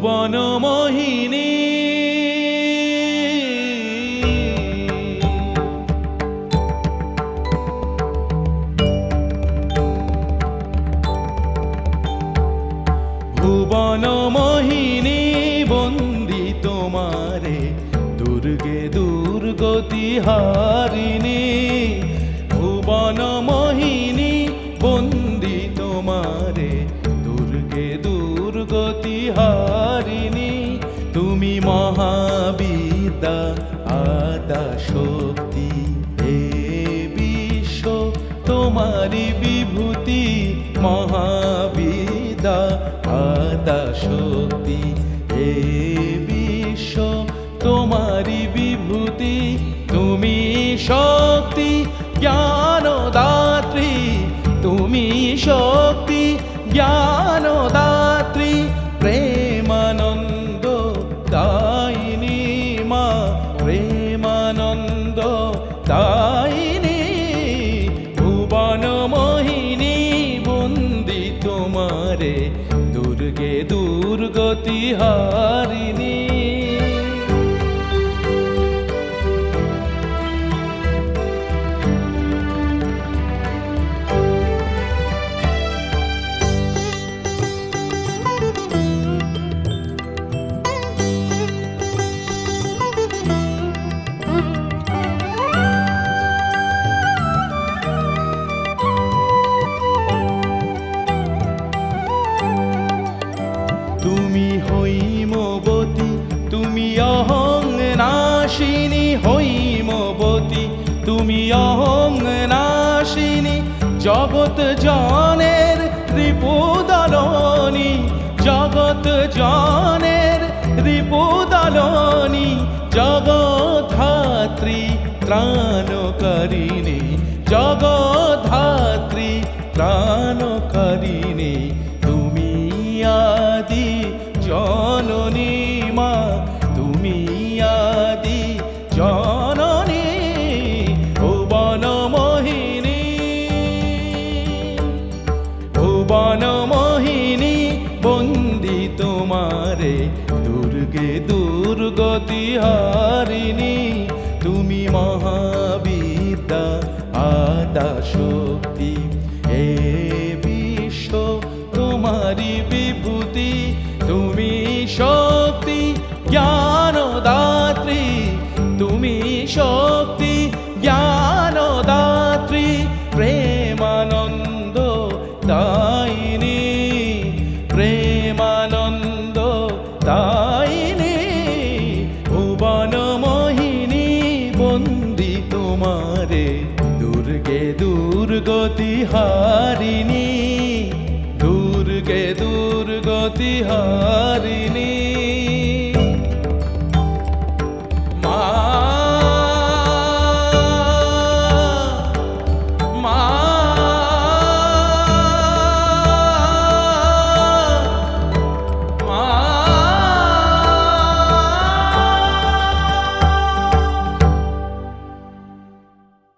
ভুবন মোহিনী ভুবন মোহিনী বন্দি তোমারে দুর্গে দুর্গতি হারিণী ভুবন মোহিনী বন্দি তোমারে দুর্গে দুর্গতি হারিণী তুমি মহাবিদ্যা আদা শক্তি হে বিশ্ব তোমারি বিভূতি মহাবিদ্যা আদা শক্তি হে বিশ্ব তোমারি বিভূতি তুমি শক্তি জ্ঞানদাত্রী তুমি শক্তি জ্ঞানদাত্রী প্রেমানন্দ দায়িনী মা প্রেমানন্দ দায়িনী ভুবন মোহিনী বন্দি তোমারে দুর্গে দুর্গতি হারিণী তুমি হৈমবতী তুমি অহং নাশিনী হৈমবতী তুমি অহং নাশিনী জগৎ জনের রিপুদলনী জগৎ জনের রিপুদলনী জগদ্ধাত্রী ত্রাণকারিণী জগদ্ধাত্রী ত্রাণকারিণী তুমি আদি জননী মা তুমি আদি জননী ভুবন মোহিনী ভুবন মোহিনী বন্দি তোমারে দুর্গে দুর্গতি হারিণী তুমি মহাবিদ্যা আদা শক্তি হে বিশ্ব তোমারি বিভূতি তুমি শক্তি জ্ঞানদাত্রী তুমি শক্তি জ্ঞানদাত্রী প্রেমানন্দ দায়িনী প্রেমানন্দ দায়িনী ভুবন মোহিনী বন্দি তোমারে দুর্গে দুর্গতি হারিণী দুর্গে দুর্গতি হারিণী